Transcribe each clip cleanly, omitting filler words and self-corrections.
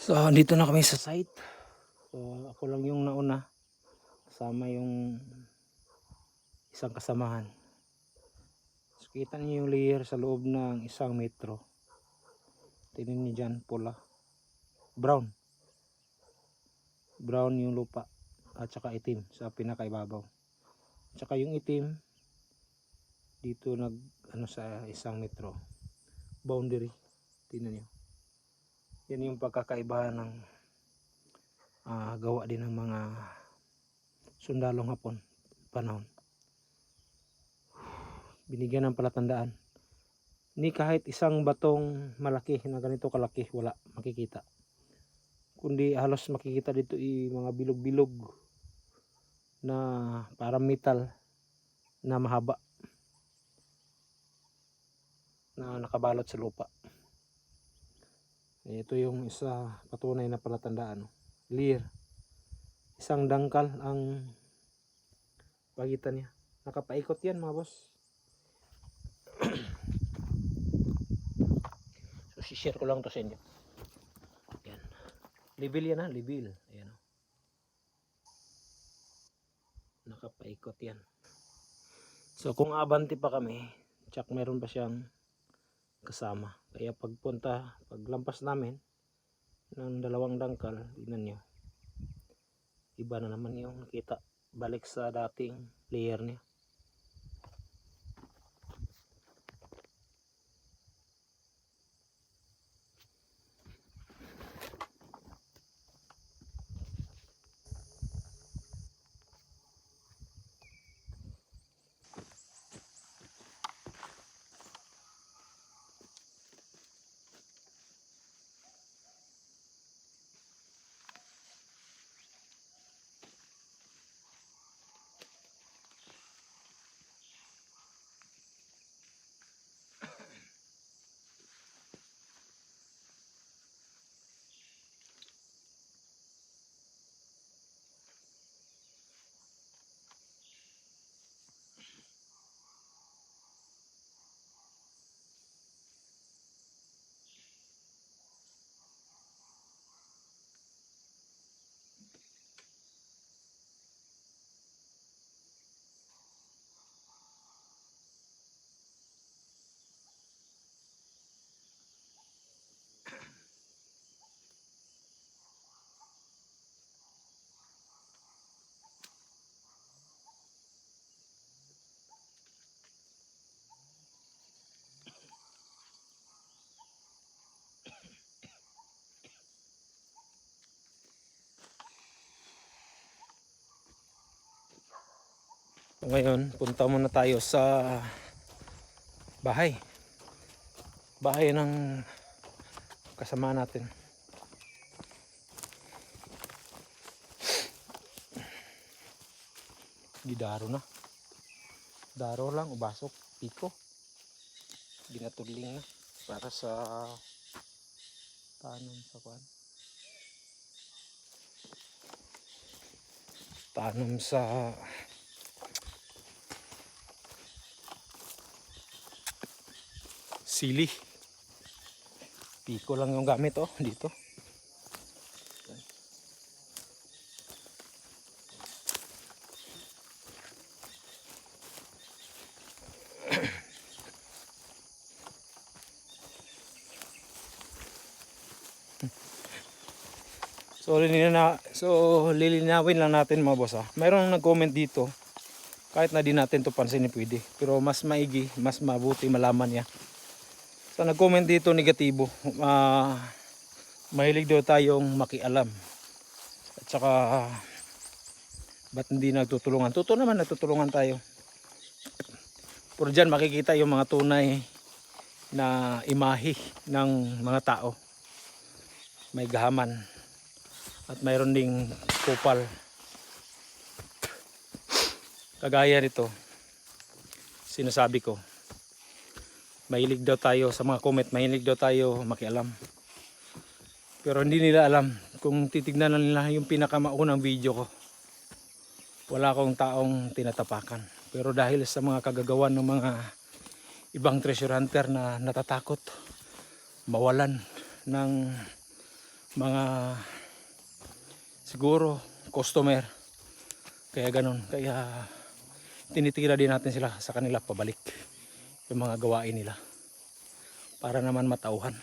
So, dito na kami sa site. So, ako lang yung nauna. Kasama yung isang kasamahan. So, kita niyo yung layer sa loob ng 1 metro. Tingnan niyo dyan, pula. Brown. Brown yung lupa. At saka itim sa pinakaibabaw. At saka yung itim, dito sa 1 metro. Boundary. Tingnan niyo. Yan yung pagkakaibahan ng gawa din ng mga sundalong Hapon panahon. Binigyan ng palatandaan. Ni kahit isang batong malaki na ganito kalaki wala makikita. Kundi halos makikita dito mga bilog-bilog na parang metal na mahaba na nakabalot sa lupa. Ito yung isa patunay na palatandaan. Clear. Isang dangkal ang pagitan niya. Nakapaikot yan mga boss. So share ko lang to sa inyo. Yan. Level yan ha, level. Ayan. Nakapaikot yan. So kung abante pa kami, tsak meron pa siyang kasama. Kaya paglampas namin ng 2 dangkal, tingnan nyo. Iba na naman yung nakita. Balik sa dating layer niya. Ngayon, punta muna tayo sa bahay. Bahay ng kasama natin. Gidaro na. Daro lang, ubasok, piko. Ginatuling na para sa tanom sa kwan. Tanom sa sili. Piko lang yung gamit dito. So lilinawin lang natin mga boss. Mayroong nag-comment dito. Kahit na di natin to pansinin pwede. Pero mas maigi, mas mabuti malaman niya. So nag-comment dito negatibo. Mahilig daw tayong makialam. At saka ba't hindi nagtutulungan? Totoo naman nagtutulungan tayo. Pero dyan makikita yung mga tunay na imahe ng mga tao. May gahaman. At mayroon ding kupal. Kagaya nito, sinasabi ko, mahilig daw tayo sa mga comment, mahilig daw tayo makialam. Pero hindi nila alam, kung titignan nila yung pinakamaunang video ko, wala akong taong tinatapakan. Pero dahil sa mga kagagawan ng mga ibang treasure hunter na natatakot mawalan ng mga siguro customer. Kaya ganun. Kaya tinitira din natin sila sa kanila pabalik yung mga gawain nila para naman matauhan.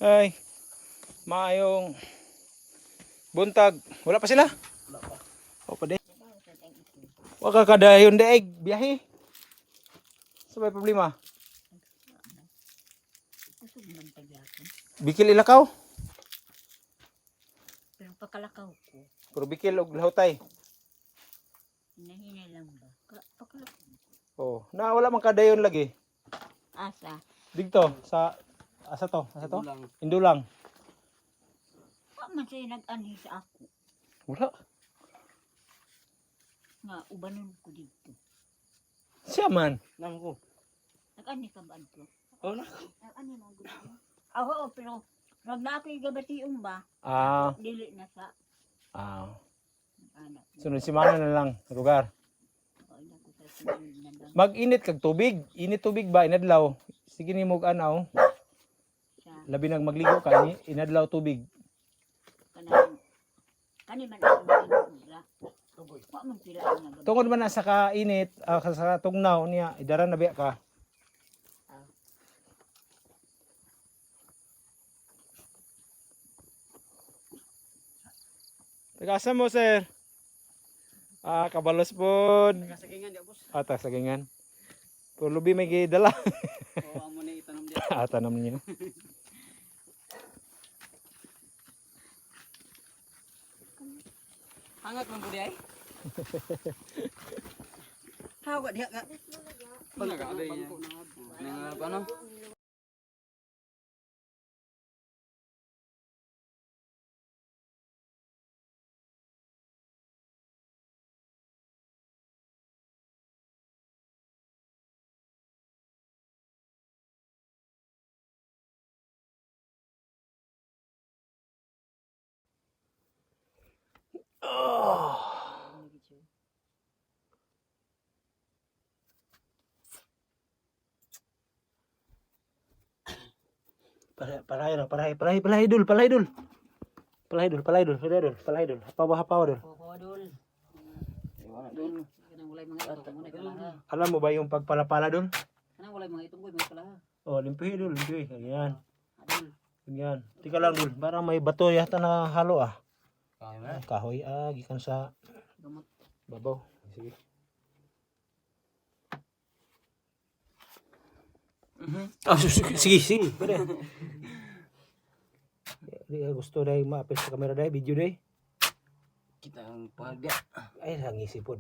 Ay, maayong buntag. Wala pa sila? Wala pa. O pa din. Waka kadayon daig biyahe. Sabay problema. Kusog man tagyapon. Bikil ilakaw. Pero pakalakaw ko, Puro bikil og lahutay. hinahinay lang ba? Pakalakaw. Oh, na wala man kadayon lagi. Asa? Dito sa asa to? Asa to? Indulang. Indulang. Wa man siya nag-ani sa ako. Wala. Nga, ubanon ko dito. Siya man. Nang ko. Nag-ani ka ba ito? Oh, na. Nag-ani mo gusto mo? Oo, pero wag na ako gabationg ba? Ah, Dili na sa anak. sunod si Mana na lang lugar. Oo, na ko sa sunod na lang Mag-init kag tubig. Init tubig ba inadlaw? Sige ni mog anaw. siya. Labi nang magligo ka ni inadlaw tubig. Kani man ako naging wa man sila ang nagabi. Tungod man na sa kainit, sa tugnaw niya, idara na biya ka. Tagasa mo, sir. Kabalos po. Kasagingan di boss. Sagingan. Pulubi may gidala. Oo, amo ni itanong di. Tanam niya. Hangat man budi ay. Hawa diha ka. Pagkaaday niya. Nang ano? Palay dul. Hapaw dul. Kokodol. Wala dul. Kanang walay mga ito, muna kalaha. Alam mo ba yung pagpalapala dul? Kanang walay mga itong boy, mga kalaha. Oh, limpihi dul, limpihi. Ganyan. Adol. Ganyan. Tika lang dul, parang may bato yata na halo Kaya na. Kahoy gikan sa Gamot. babaw. Sige. Sige. Pwede. Di gusto dahil maapil sa kamera dahil, video dahil. Kita ang pagda. Ay, hangi sipod.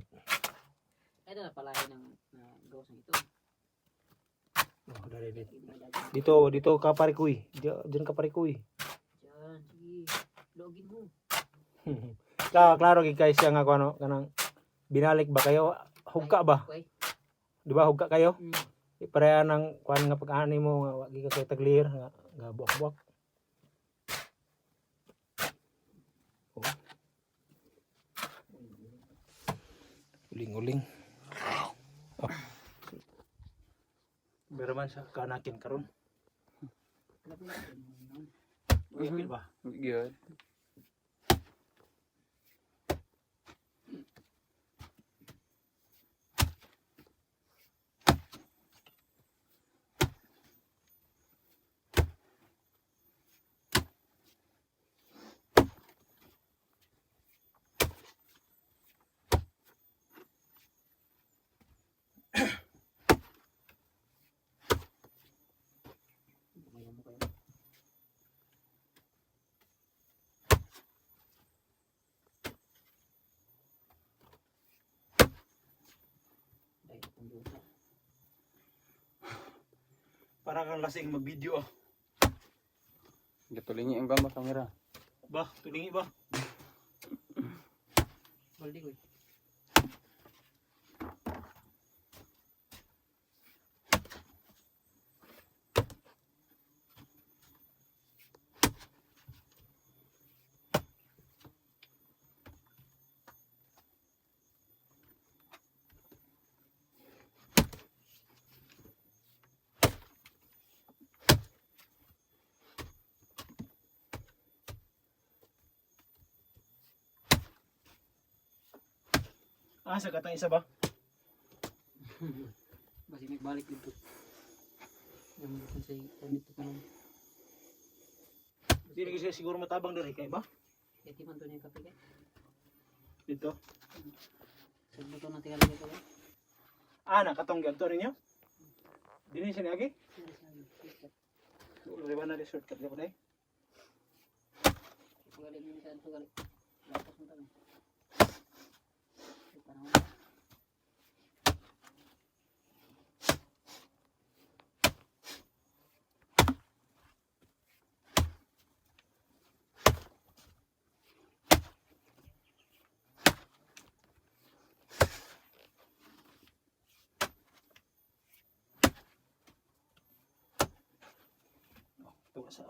Ay, na palahin ng gawas ng ito. Oh, dali. Dito ka parikuy. Diyan ka parikuy. Diyan, sige. Login mo. Klaro gid kay siya nga ano kanang binalik ba kayo? Hugka ba? Okay. Di ba hugka kayo? Mm. Pareha nang kuan nga pag-ani mo nga wagi ka kay taglir nga buak-buak. Oh. Uling-uling. Oh. Pero man sa kanakin karon. Wipil ba? Good. Para kang lasing mag-video Gatulingi ang gamma kamera. Ba, tulingi ba? Baldi ko. Sa katang isa ba? Basi nagbalik dito. Yung kung sa dito pa naman. Hindi na siya siguro matabang diri kay ba? Iti man to niya kape kay. Dito. Sa buto na tingala dito ba? Nakatong ganto ninyo? Dini siya niagi? Ulo ba na resort ka ko dai? Galing ni sa to galing. Lapas mo tayo. Tuwa sa.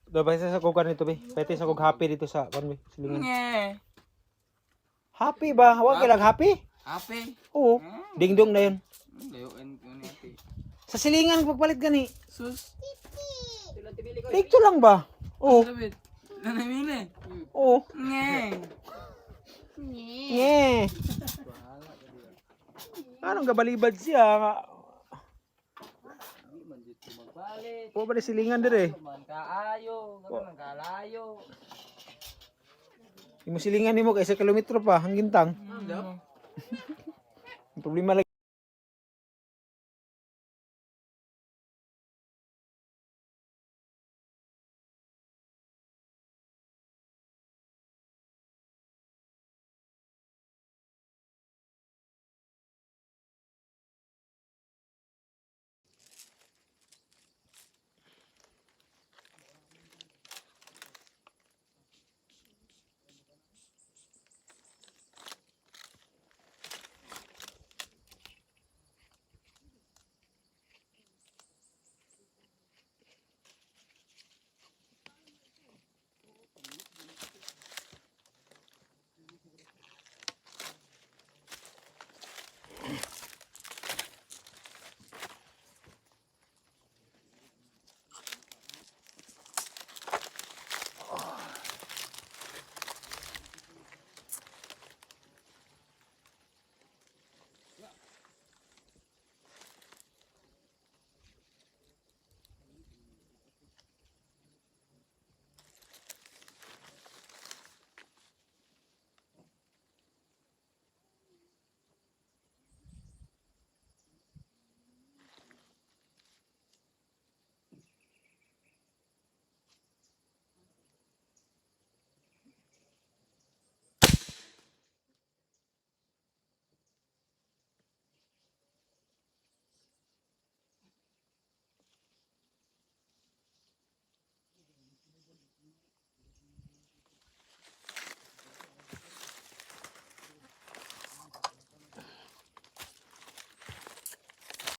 Dabay sa kukan nito be. Pwede sa kog happy dito sa kanwe silingan. Happy ba? Huwag ka lang happy? Ape. Oo. Dingdong na yun. Layuan ko ni ate. Sa silingan pagpalit gani. Sus. Sila tibili ko. Dito lang ba? Oo. Sabit. Nanamili. Oo. Nge. Nye. Anong gabalibad siya? Magbalik. O ba na silingan dire? Man kaayo, man kalayo. Imo silingan nimo kay 1 kilometro pa hangin tang. Ang problema lang